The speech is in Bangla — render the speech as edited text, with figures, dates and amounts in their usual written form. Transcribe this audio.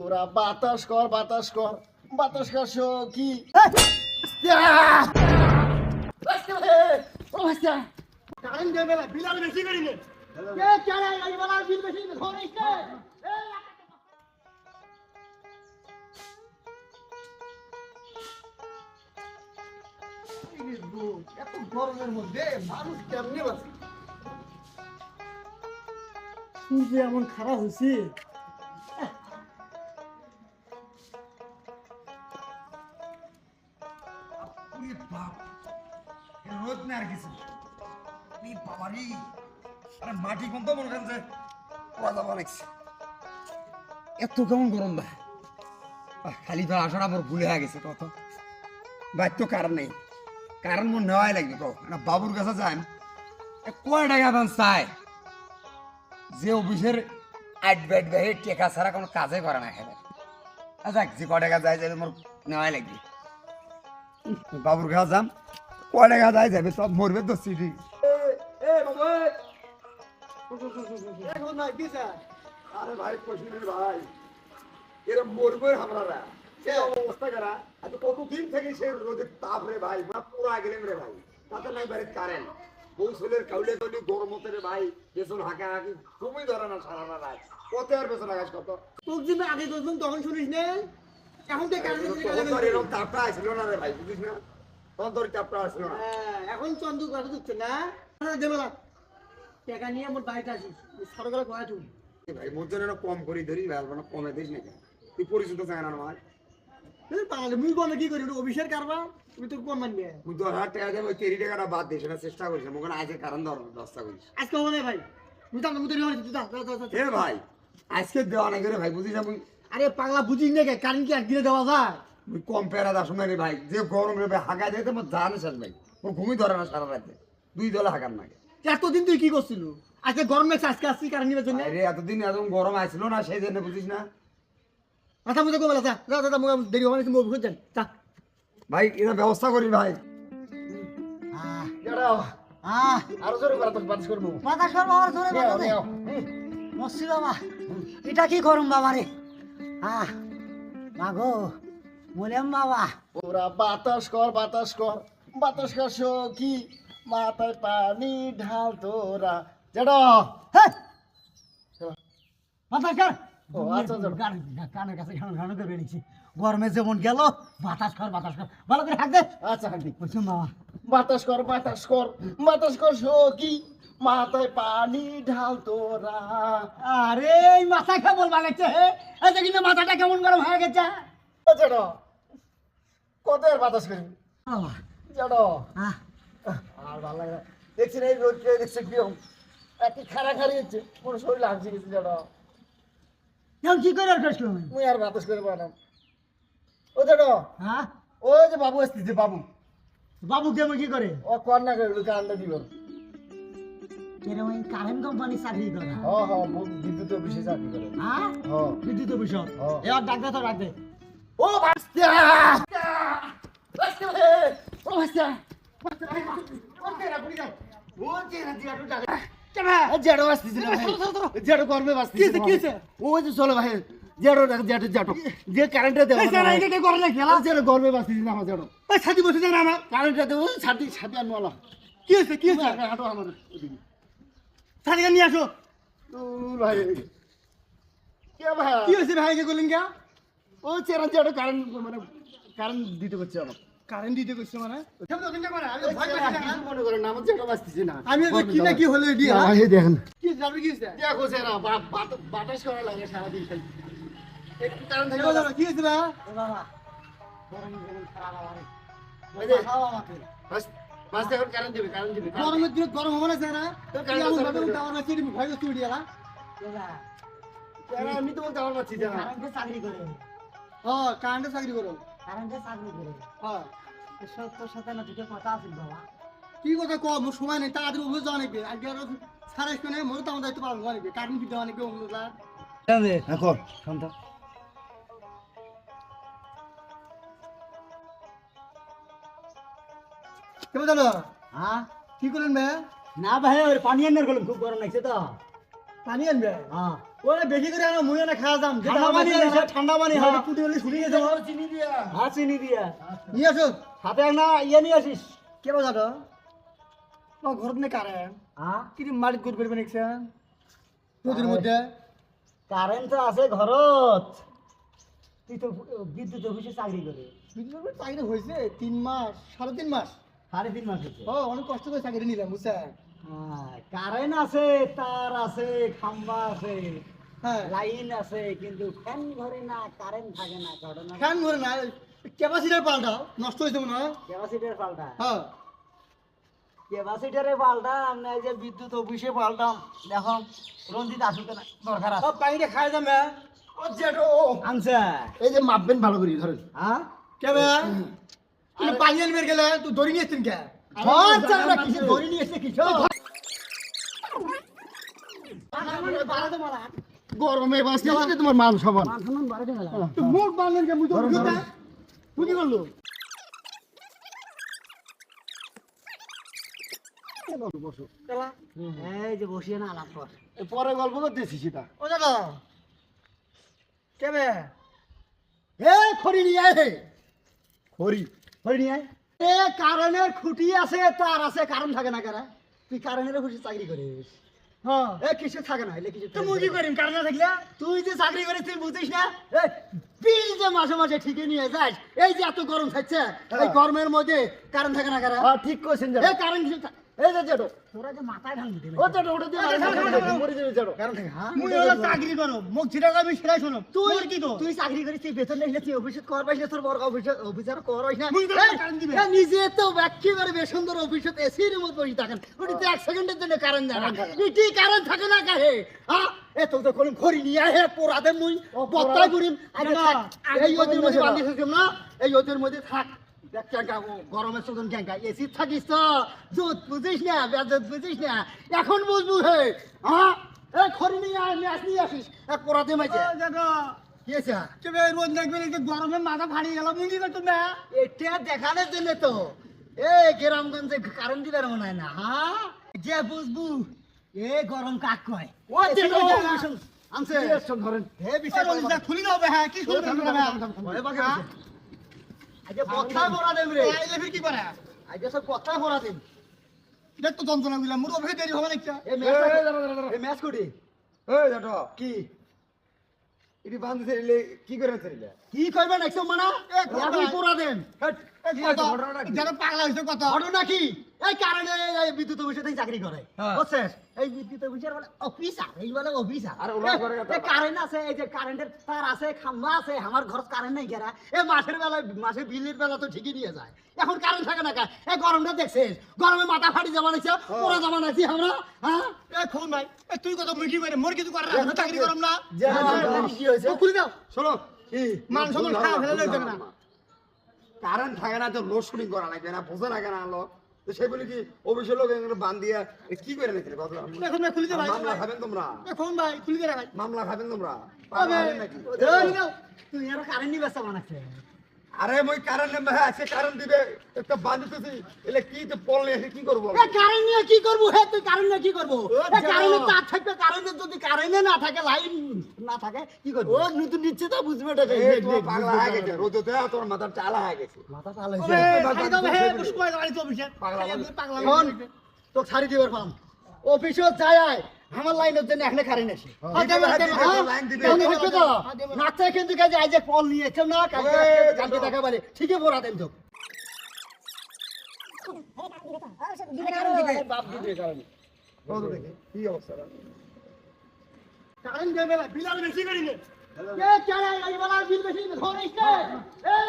তোরা বাতাস কর বাতাস কর বাতাস কর কি কারেন্ট দেবে না বিল আমি বেশি করি নে কে চালা এই वाला বিল বেশি ধরিস নে এত গরমের মধ্যে মানুষ কেমনে বাঁচে সূর্য এমন খারাপ হয়েছে রোদ না আর কিছু বাবারি আরে মাটি কোন তো মনে করেন যে পোড়া যাওয়া লাগছে এত কেমন গরম ভাই খালি তো আসার আমার ভুলে হয়ে গেছে কত ভাই তো কারণ নেই কারণ মন নেওয়াই লাগবে কো না বাবুর কাছে যান কয় টাকা দাম চাই যে অফিসের অ্যাডভাইট গায়ে টেকা ছাড়া কোনো কাজে করে না খেলে আচ্ছা যে কয় টাকা যায় যাবে মোর নেওয়াই লাগবে বাবুর কাছে যাম কয় টাকা যায় যাবে সব মরবে তো সিটি এখন না কি স্যার আরে ভাই কশিনের ভাই এরা মরবে আমরা সে অবস্থা করা এত কতদিন থেকে সে রোদের তাপ রে ভাই মানে পুরা গেলেন রে ভাই তাতে নাই বাড়িতে কারেন্ট বউ ছেলের কাউলে কাউলি গরম হতে রে ভাই পেছন হাঁকা হাঁকি তুমি ধরে না সারা রাত কত আর পেছন আকাশ কত তোর জন্য আগে করলাম তখন শুনিস না এখন তো তোর এরকম তাপটা আসছিল না রে ভাই বুঝিস না তখন তোর তাপটা আসছিল না এখন চন্দু কথা দিচ্ছে না দেবেলা টাকা নিয়ে আমার বাড়িতে আসিস সরকার গড়া চুল ভাই মোর জন্য কম করি ধরি ভাই কমে দিস না তুই পরিচিত চাই না আমার পাগল মুই বলে কি করি অফিসের কারবার তুমি তোর কম মানবে তুই 10,000 টাকা দেবো 30 টাকাটা বাদ দিস সেটা চেষ্টা করিস মোখানে আজকে কারণ ধর ব্যবস্থা করিস আজকে হবে ভাই তুই তো মুই এ ভাই আজকে দেওয়া না করে ভাই বুঝিস না আরে পাগলা বুঝিস না কারেন্ট কি একদিনে দেওয়া যায় মুই কম পেরা দাস রে ভাই যে গরম রে ভাই হাঁকা দিতে আমার জান শেষ ভাই ওর ঘুমই ধরে না সারা রাতে দুই দলে হাঁকার নাগে এতদিন তুই কি করছিল আজকে গরম লাগছে আজকে আসছি কারেন্ট নিবার জন্য রে এতদিন এত গরম আসছিল না সেই জন্য বুঝিস না মাথা মুঝে কমলা যা যা যা মুই দেরি হবে না মুই যান যা ভাই এটা ব্যবস্থা করি ভাই আরো জোরে বাতাস করবো বাতাস কর বাবার জোরে বাতাস দে মসি বাবা এটা কি করুম বাবা রে মাগো বলেম বাবা ওরা বাতাস কর বাতাস কি মাথায় পানি ঢাল তোরা জেড বাতাস কর ও আচ্ছা কানের কাছে ঘন করে বেরিয়েছি গরমে যেমন গেল বাতাস কর ভালো করে হাঁক দে আচ্ছা হাঁটি বলছুন বাবা বাতাস কর কি মাথায় পানি ঢাল তোরা আরে এই মাথা কেমন লাগছে এই যে কিন্তু মাথাটা কেমন গরম হয়ে গেছে জেড কত আর বাতাস করি বাবা জেড আর ভালো লাগে না দেখছি না এই রোদ দেখছি কিরম একই খাড়াখাড়ি হচ্ছে পুরো শরীর লাগছে গেছে জেড এখন কি করে আর কাজ করবো মুই আর বাতাস করে পারলাম ও জেড হ্যাঁ ওই যে বাবু আসতেছে বাবু বাবু কেমন কি করে ও কন্যা করে কারেন্টটা দিল এরকম কারেন্ট কোম্পানি চাকরি করে বিদ্যুৎ অফিসে চাকরি করে হ্যাঁ হ্যাঁ বিদ্যুৎ অফিস হ্যাঁ। এবার ডাক দে তো ডাক দে ও বাস্তা ও বাস্তা জেডো আসতেছিল জেডো করবে বাস্তি ও যে চলো ভাই জেডো জেডো যে কারেন্টটা দেবো করে না খেলা জেডো করবে বাস্তি আমার জেডো ছাতি বসে যান আমার কারেন্টটা দেবো ছাতি ছাতি আনওয়ালা কি হয়েছে হাঁটো আমার ছাতি নিয়ে আসো ভাই কে ভাই কি হয়েছে ভাই কে করলেন কে ও চেরা জেডো কারেন্ট মানে কারেন্ট দিতে করছে আমার কারেন্ট দিতে কইছে মানে মনে করেন আমার জেডো বাস্তিছে না আমি কি না কি হলো দিয়া দেখেন কি যাবে কি হয়েছে দেখো চেরা বাতাস করা লাগে সারাদিন খাই একটু কারেন্ট থাকে কি হয়েছে বাবা গরম খারাপ আমারে বাস এখন কারেন্ট দিবে গরমের দিনে গরম হবে না স্যার তো কারেন্ট এমন ভাবে টাওয়ার আছে তুমি ভয় করতে উড়িয়ে গেলা আমি তো বলতে আমার পাচ্ছি না কারেন্টে চাকরি করে কারেন্টে চাকরি করো কারেন্টে চাকরি করে তোর সাথে না দুটো কথা আছে বাবা কি কথা কম সময় নেই তাড়াতাড়ি উঠে যাওয়া নাকি আজকে আর সারা স্কুলে মনে তো আমার দায়িত্ব পালন করা নাকি কারেন্ট দিতে অনেকে অনুলা এখন সন্ধ্যা কেমন জানো হ্যাঁ কি করলেন ভাই না ভাই ওই পানি আনার করলাম খুব গরম লাগছে তো পানি আনবে হ্যাঁ ওরে বেশি করে আনো মুই না খাওয়া যাম ঠান্ডা পানি আনিস, ঠান্ডা পানি, হ্যাঁ। পুটি হলে শুকিয়ে গেছে চিনি দিয়া, হ্যাঁ চিনি দিয়া। নিয়ে আসো সাথে না ইয়ে নিয়ে আসিস। কে বাজাটো ও ঘরত নে কারেন হ্যাঁ কি মারিত গুড করবে নেক্সন নদীর মধ্যে কারেন্ট তো আছে ঘরত, তুই তো বিদ্যুৎ অফিসে চাকরি করে। বিদ্যুৎ চাকরি হয়েছে 3 মাস 3.5 মাস 3.5 মাস হচ্ছে। ও অনেক কষ্ট করে চাকরি নিলাম বুঝছেন হ্যাঁ, কারেন্ট আছে, তার আছে, খাম্বা আছে, হ্যাঁ লাইন আছে, কিন্তু ফ্যান ঘরে না, কারেন্ট থাকে না। ঘটনা ফ্যান ঘরে না ক্যাপাসিটার পাল্টাও নষ্ট হয়েছে মনে হয় ক্যাপাসিটার পাল্টা, হ্যাঁ ক্যাপাসিটারে পাল্টা, আমরা এই যে বিদ্যুৎ অফিসে পাল্টাম। দেখো রঞ্জিত আসুক না, দরকার আছে। সব পানিটা খাই যাবে ও জেঠো আনছে, এই যে মাপবেন ভালো করে ধরেন। হ্যাঁ কেবে তুই পানি আনবে গেলে তুই ধরে নিয়েছিস কে আচ্ছা, আমরা কিছু ধরে নিয়ে এসে কিছু গরমে বাঁচতে হবে তোমার মান সমান। তুই মুখ বাঁধলেন কে মুই তো বুঝতে বুঝি করলো এই যে বসিয়ে না আলাপ কর। পরে গল্প করতেছি সেটা। ও দাদা কেবে হে খড়ি নিয়ে আয়, হে হরি খড়ি নিয়ে আয়। এ কারেন্টের খুঁটি আছে, তার আছে, কারেন্ট থাকে না কারা? তুই কারেন্টের অফিসে চাকরি করিস? হ্যাঁ এ কিছু থাকে না, এলে কিছু তো মুই কি করিম কারণ থাকলে তুই যে চাকরি করিস তুই বুঝিস না? এ বিল যে মাসে মাসে ঠিকই নিয়ে যাস, এই যে এত গরম থাকছে, এই গরমের মধ্যে কারেন্ট থাকে না কারা? ঠিক কইছেন এই কারেন্ট এই যে জেঠো, তোরা যে মাথায় ঢালবি দিবি। ও জেঠো ওটা দিয়ে মরে যাবে জেঠো। কারেন্ট থাকে, হ্যাঁ? মুই ওলা চাকরি করো মুখ ছিটা আমি সেটাই শুনো তুই তোর কি তো তুই চাকরি করিস, তুই বেতন নিলে তুই অফিসে কর পাইস না, তোর বড় অফিসার কর পাইস না। মুই তো এই, কারেন্ট দিবে। এ নিজে তো ব্যাখ্যা করে বেসুন্দর অফিসে এসির মত বসে থাকেন, ওটিতে 1 সেকেন্ডের জন্য কারেন্ট যায় না। ইটি কারেন্ট থাকে না কাহে? হ্যাঁ এ তো তো কোন খড়ি নিয়ে আয়, হে পোড়াদে মুই বত্তাই করিম। আগে না, থাক, এই আগে ওদের মধ্যে বন্ধ বান্ধি থাকম না, এই ওদের মধ্যে থাক। দেখ ক্যাঙ্কা, গরমের সজন ক্যাঙ্কা, এসি থাকিস তো, জুত বুঝিস না, বেজত বুঝিস না, এখন বুঝবু হে। হ্যাঁ এ খড়ি নিয়ে আয়, ম্যাচ নিয়ে আসিস, এক পোড়াদে মাইছে। ও দাদা কি আছে? কেবে রোজ দেখবেন এই যে গরমে মাথা ফাড়ি গেল মুই কি করতে না এটা দেখানোর জন্য তো এ গ্রামগঞ্জে কারেন্ট দিবার মনে হয় না। হ্যাঁ যে বুঝবু এ গরম কাক কয়। ও দেখো, আনছে ধরেন হে বিচার রোজ খুলি দাও বে হ্যাঁ কি করতে না আজকে কথায় ভরা দেব রে, আইলে ফির কি করে আজকে সব কথায় ভরা দেব। দেখ তো যন্ত্রণা দিলাম মোর অফিসে দেরি হবে না একটা এ ম্যাচ করি এই জেঠো কি এটি বান্ধি ছেড়ে কি করে ছেড়ে? কি করবে নেক্সট মানা এখন পুরা দেন। যারা পাগলা হইছে কত ঘটনা কি? এই কারণে এই বিদ্যুৎ অফিসে থেকে চাকরি করে, হ্যাঁ। বুঝছিস? এই বিদ্যুৎ অফিসের বলে অফিসার, এই বলে অফিসার। আর ওরা করে কথা। এই কারেন্ট আছে, এই যে কারেন্টের তার আছে, খাম্বা আছে, আমার ঘর কারেন্ট নাই গেরা। এই মাসের বেলা, মাসের বিলের বেলা তো ঠিকই নিয়ে যায়, এখন কারেন্ট থাকে না কা? এই গরমটা দেখছিস, গরমে মাথা ফাটি যাবা নাকি, পুরো যাবা নাকি আমরা? হ্যাঁ এ খুল ভাই এ তুই কত মুই কি করে মোর কিছু করে না চাকরি করম না কি হয়েছে? ও খুলি দাও শোনো কি? মান সম্মান খাওয়া ফেলে লইতে না কারেন্ট থাকে না তো লোড শুটিং করা লাগবে না, বোঝা লাগে না আলো তো সেই বলে কি অফিসের লোক এগুলো বান দিয়ে কি করে নিতে এখন খুলি দে ভাই মামলা খাবেন তোমরা? এখন ভাই খুলি দে ভাই মামলা খাবেন তোমরা? আবে পাবেন নাকি? খুলি দাও তুই আর কারেন্ট নিয়ে ব্যস্ত বানাচ্ছে। আরে মই কারেন্ট নেবে, হ্যাঁ সে কারেন্ট দিবে, একটা বান্ধিতেছি এলে কি তো পড়লে কি করবো? এই কারেন্ট নিয়ে কি করবো? হে তুই কারেন্ট নিয়ে কি করবো? এই যা। কারেন্টের তার থাকবে, কারেন্টের যদি কারেন্টে না থাকে, লাইন না থাকে, কি করবো? ও নতুন নিচ্ছে তো বুঝবে এটা। এই তোমার পাগলা হয়ে গেছে, রোদতে তোমার মাথার চালা হয়ে গেছে। মাথা ওরে চালাইছে। খালি দাও হে পুষ্পায় গাড়ি তো অফিসে পাগলা পাগলা শোন, তো ছাড়ি দিবার পাম অফিসও যায় আয়, আমার লাইনের জন্য এখানে কারেন্ট আসে। লাইন দিবে। নাচে কিন্তু কাজে আজ যে কল নিয়েছে না, কালকে দেখা পারে ঠিকই ভরা দেন তো। বাপ দিবে কারণ রোদ দেখে কি অবস্থা? কারেন্ট দেবে বিল আর বেশি করিলে কে চালায় এই বলার বিল বেশি ধরিস না। এই